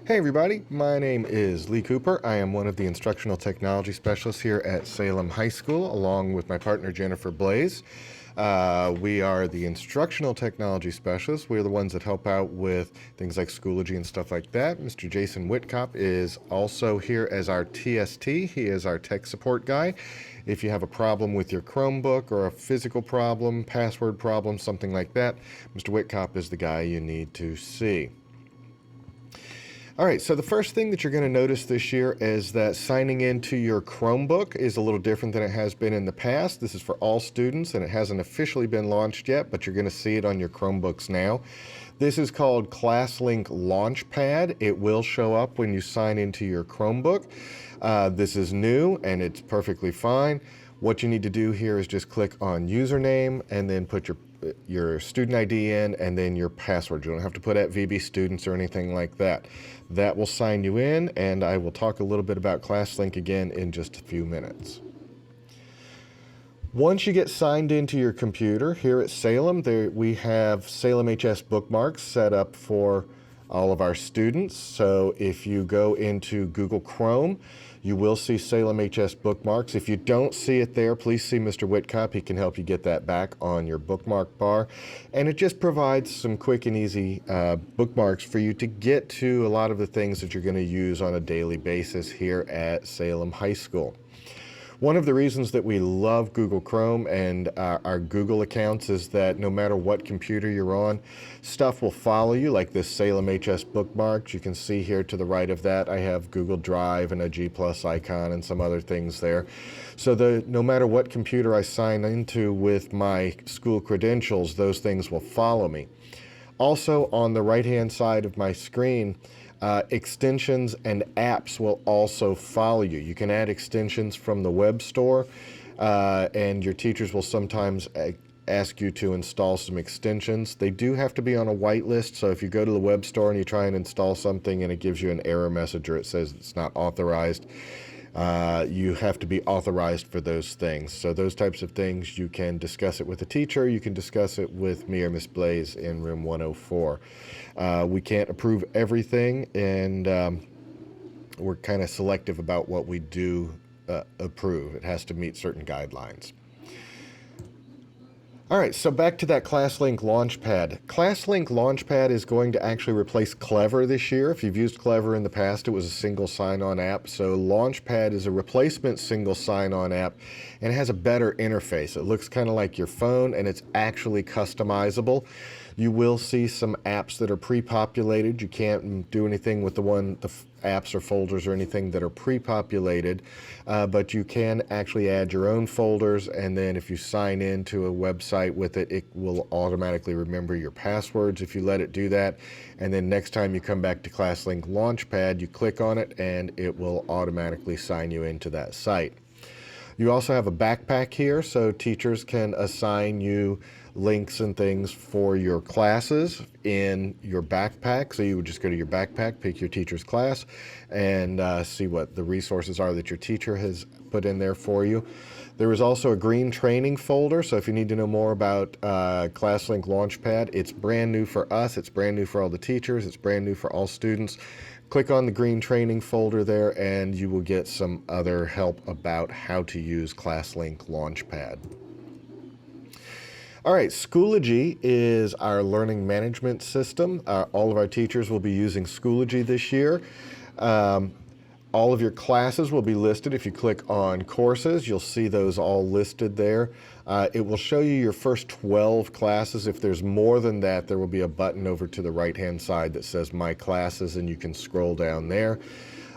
Hey everybody, my name is Lee Cooper. I am one of the instructional technology specialists here at Salem High School, along with my partner Jennifer Blaze. We are the instructional technology specialists. We're the ones that help out with things like Schoology and stuff like that. Mr. Jason Whitcop is also here as our TST. He is our tech support guy. If you have a problem with your Chromebook or a physical problem, password problem, something like that, Mr. Whitcop is the guy you need to see. All right, so the first thing that you're going to notice this year is that signing into your Chromebook is a little different than it has been in the past. This is for all students, and it hasn't officially been launched yet, but you're going to see it on your Chromebooks now. This is called Classlink Launchpad. It will show up when you sign into your Chromebook. This is new, and it's perfectly fine. What you need to do here is just click on username and then put your student ID in and then your password. You don't have to put at VB students or anything like that. That will sign you in, and I will talk a little bit about Classlink again in just a few minutes. Once you get signed into your computer here at Salem, we have Salem HS bookmarks set up for all of our students. So if you go into Google Chrome, you will see Salem HS bookmarks. If you don't see it there, please see Mr. Whitcop. He can help you get that back on your bookmark bar. And it just provides some quick and easy bookmarks for you to get to a lot of the things that you're going to use on a daily basis here at Salem High School. One of the reasons that we love Google Chrome and our Google accounts is that no matter what computer you're on, stuff will follow you, like this Salem HS bookmarks. You can see here to the right of that, I have Google Drive and a G+ icon and some other things there. So no matter what computer I sign into with my school credentials, those things will follow me. Also, on the right-hand side of my screen, extensions and apps will also follow you. You can add extensions from the web store, and your teachers will sometimes ask you to install some extensions. They do have to be on a whitelist, so if you go to the web store and you try and install something and it gives you an error message or it says it's not authorized, you have to be authorized for those things. So those types of things, you can discuss it with a teacher, you can discuss it with me or Miss Blaze in room 104. We can't approve everything, and we're kind of selective about what we do approve. It has to meet certain guidelines. All right, so back to that Classlink Launchpad. Classlink Launchpad is going to actually replace Clever this year. If you've used Clever in the past, it was a single sign-on app. So Launchpad is a replacement single sign-on app, and it has a better interface. It looks kind of like your phone, and it's actually customizable. You will see some apps that are pre-populated. You can't do anything with the apps or folders or anything that are pre-populated, but you can actually add your own folders, and then if you sign into a website with it, it will automatically remember your passwords if you let it do that. And then next time you come back to Classlink Launchpad, you click on it and it will automatically sign you into that site. You also have a backpack here, so teachers can assign you links and things for your classes in your backpack. So you would just go to your backpack, pick your teacher's class, and see what the resources are that your teacher has put in there for you. There is also a green training folder, so if you need to know more about Classlink Launchpad, it's brand new for us, it's brand new for all the teachers, it's brand new for all students. Click on the green training folder there and you will get some other help about how to use Classlink Launchpad. All right, Schoology is our learning management system. All of our teachers will be using Schoology this year. All of your classes will be listed. If you click on courses, you'll see those all listed there. It will show you your first 12 classes. If there's more than that, there will be a button over to the right-hand side that says My Classes, and you can scroll down there.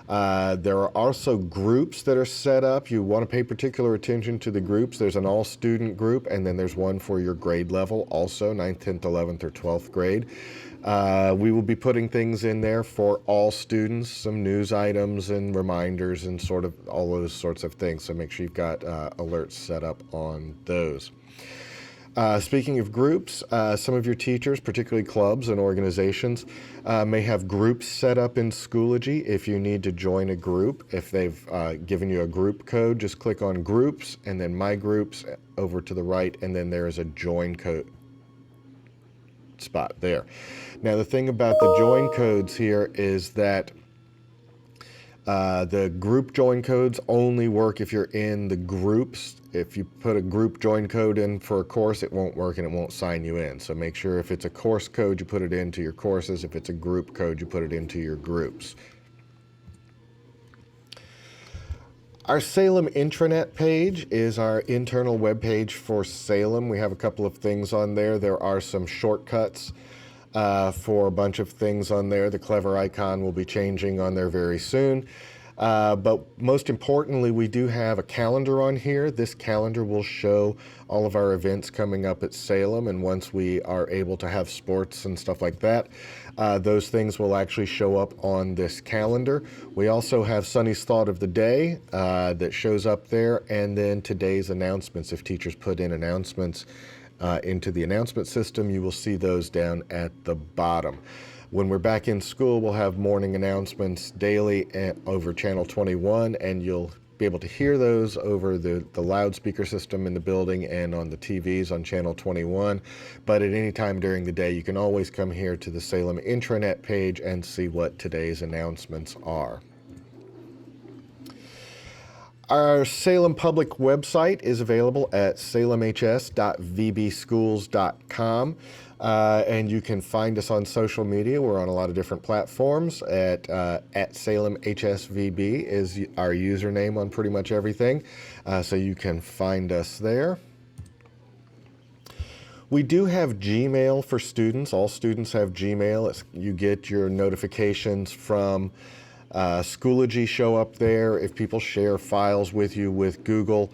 There are also groups that are set up. You want to pay particular attention to the groups. There's an all-student group, and then there's one for your grade level, also 9th, 10th, 11th, or 12th grade. We will be putting things in there for all students, some news items and reminders and sort of all those sorts of things. So make sure you've got alerts set up on those. Speaking of groups, some of your teachers, particularly clubs and organizations, may have groups set up in Schoology. If you need to join a group, if they've given you a group code, just click on Groups and then My Groups over to the right, and then there is a Join code spot there. Now the thing about the join codes here is that the group join codes only work if you're in the groups. If you put a group join code in for a course, it won't work and it won't sign you in. So make sure if it's a course code, you put it into your courses. If it's a group code, you put it into your groups. Our Salem intranet page is our internal web page for Salem. We have a couple of things on there. There are some shortcuts for a bunch of things on there. The clever icon will be changing on there very soon. But most importantly, we do have a calendar on here. This calendar will show all of our events coming up at Salem, and once we are able to have sports and stuff like that, those things will actually show up on this calendar. We also have Sunny's Thought of the Day that shows up there, and then today's announcements. If teachers put in announcements into the announcement system, you will see those down at the bottom. When we're back in school, we'll have morning announcements daily over channel 21, and you'll be able to hear those over the loudspeaker system in the building and on the TVs on channel 21. But at any time during the day, you can always come here to the Salem intranet page and see what today's announcements are. Our Salem Public website is available at salemhs.vbschools.com. And you can find us on social media. We're on a lot of different platforms. At SalemHSVB is our username on pretty much everything. So you can find us there. We do have Gmail for students. All students have Gmail. You get your notifications from Schoology show up there. If people share files with you with Google,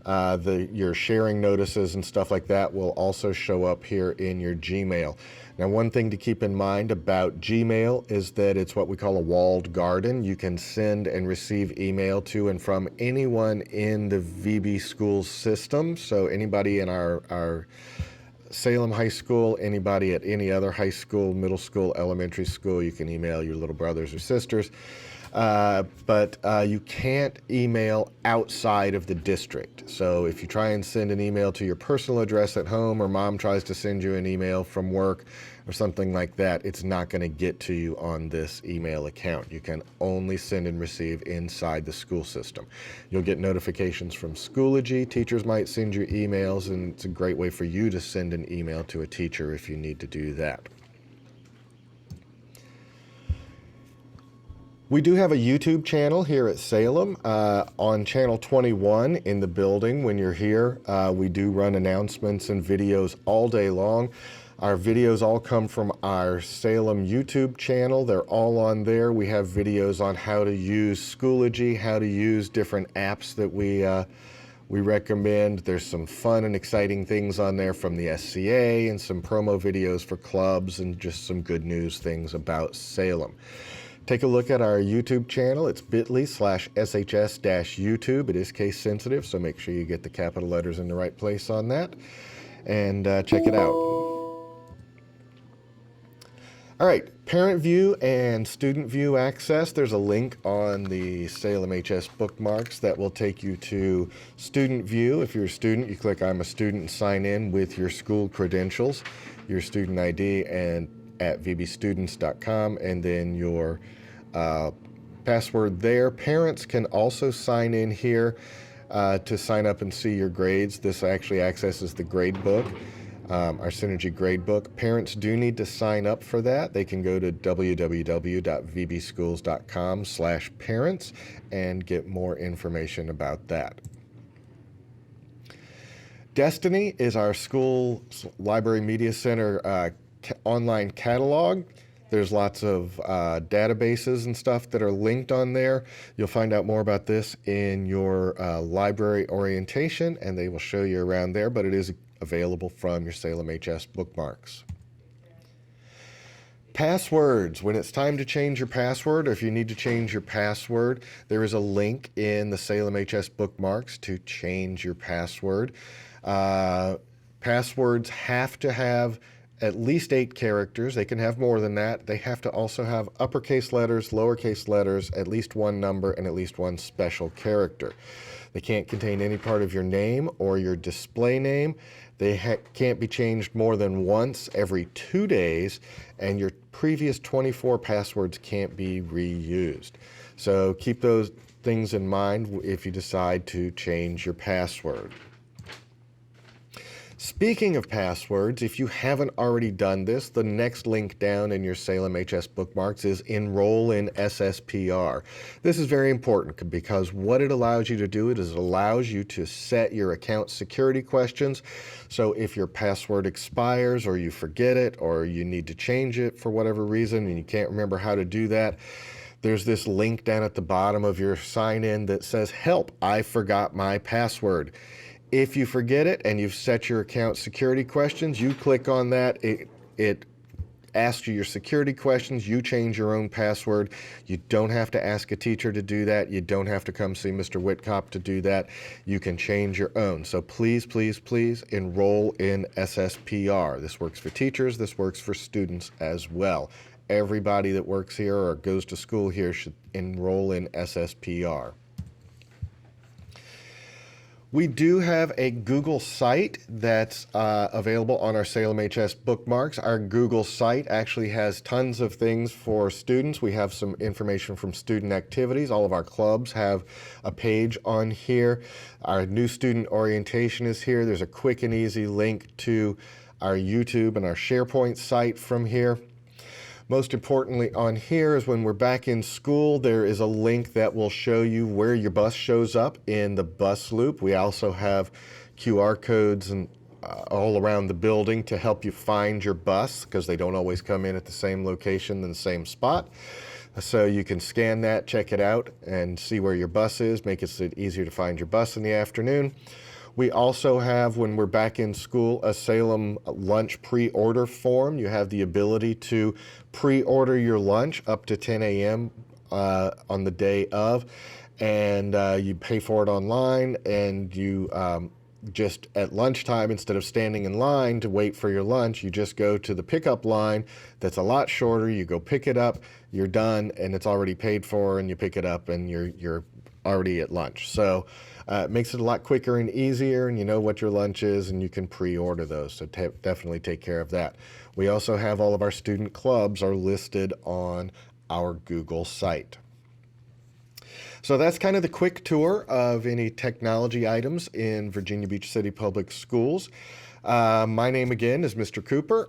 your sharing notices and stuff like that will also show up here in your Gmail. Now, one thing to keep in mind about Gmail is that it's what we call a walled garden. You can send and receive email to and from anyone in the VB Schools system. So anybody in our Salem High School, anybody at any other high school, middle school, elementary school, you can email your little brothers or sisters. But you can't email outside of the district. So if you try and send an email to your personal address at home, or mom tries to send you an email from work or something like that, it's not going to get to you on this email account. You can only send and receive inside the school system. You'll get notifications from Schoology. Teachers might send you emails, and it's a great way for you to send an email to a teacher if you need to do that. We do have a YouTube channel here at Salem on channel 21 in the building. When you're here, we do run announcements and videos all day long. Our videos all come from our Salem YouTube channel. They're all on there. We have videos on how to use Schoology, how to use different apps that we recommend. There's some fun and exciting things on there from the SCA, and some promo videos for clubs, and just some good news things about Salem. Take a look at our YouTube channel. It's bit.ly/SHS-YouTube. It is case sensitive, so make sure you get the capital letters in the right place on that, and check it out. All right, Parent View and Student View access. There's a link on the Salem HS bookmarks that will take you to Student View. If you're a student, you click I'm a student and sign in with your school credentials, your student ID, and at vbstudents.com, and then your password there. Parents can also sign in here to sign up and see your grades. This actually accesses the grade book, our Synergy grade book. Parents do need to sign up for that. They can go to www.vbschools.com/parents and get more information about that. Destiny is our school library media center online catalog. There's lots of databases and stuff that are linked on there. You'll find out more about this in your library orientation, and they will show you around there, but it is available from your Salem HS bookmarks. Passwords. When it's time to change your password, or if you need to change your password, there is a link in the Salem HS bookmarks to change your password. Passwords have to have at least 8 characters. They can have more than that. They have to also have uppercase letters, lowercase letters, at least one number, and at least one special character. They can't contain any part of your name or your display name. They can't be changed more than once every 2 days, and your previous 24 passwords can't be reused. So keep those things in mind if you decide to change your password. Speaking of passwords, if you haven't already done this, the next link down in your Salem HS bookmarks is Enroll in SSPR. This is very important because what it allows you to do is it allows you to set your account security questions. So if your password expires or you forget it or you need to change it for whatever reason and you can't remember how to do that, there's this link down at the bottom of your sign-in that says, "Help, I forgot my password." If you forget it and you've set your account security questions, you click on that. It asks you your security questions. You change your own password. You don't have to ask a teacher to do that. You don't have to come see Mr. Whitcop to do that. You can change your own. So please, please, please enroll in SSPR. This works for teachers. This works for students as well. Everybody that works here or goes to school here should enroll in SSPR. We do have a Google site that's available on our Salem HS bookmarks. Our Google site actually has tons of things for students. We have some information from student activities. All of our clubs have a page on here. Our new student orientation is here. There's a quick and easy link to our YouTube and our SharePoint site from here. Most importantly on here is when we're back in school, there is a link that will show you where your bus shows up in the bus loop. We also have QR codes and all around the building to help you find your bus because they don't always come in at the same location in the same spot. So you can scan that, check it out, and see where your bus is, make it easier to find your bus in the afternoon. We also have, when we're back in school, a Salem lunch pre-order form. You have the ability to pre-order your lunch up to 10 a.m. On the day of, and you pay for it online, and you just at lunchtime, instead of standing in line to wait for your lunch, you just go to the pickup line that's a lot shorter. You go pick it up, you're done, and it's already paid for, and you pick it up, and you're already at lunch. So it makes it a lot quicker and easier, and you know what your lunch is, and you can pre-order those. So definitely take care of that. We also have all of our student clubs are listed on our Google site. So that's kind of the quick tour of any technology items in Virginia Beach City Public Schools. My name again is Mr. Cooper.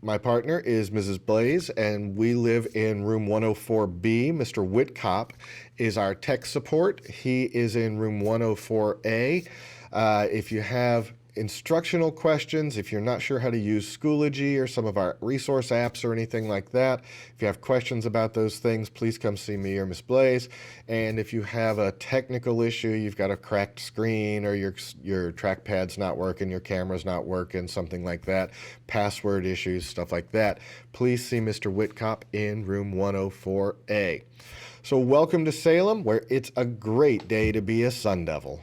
My partner is Mrs. Blaze, and we live in room 104B. Mr. Whitcop is our tech support. He is in room 104A. If you have instructional questions, if you're not sure how to use Schoology or some of our resource apps or anything like that, if you have questions about those things, please come see me or Miss Blaze. And if you have a technical issue, you've got a cracked screen or your trackpad's not working, your camera's not working, something like that, password issues, stuff like that, please see Mr. Whitcop in room 104A. So welcome to Salem, where it's a great day to be a Sun Devil.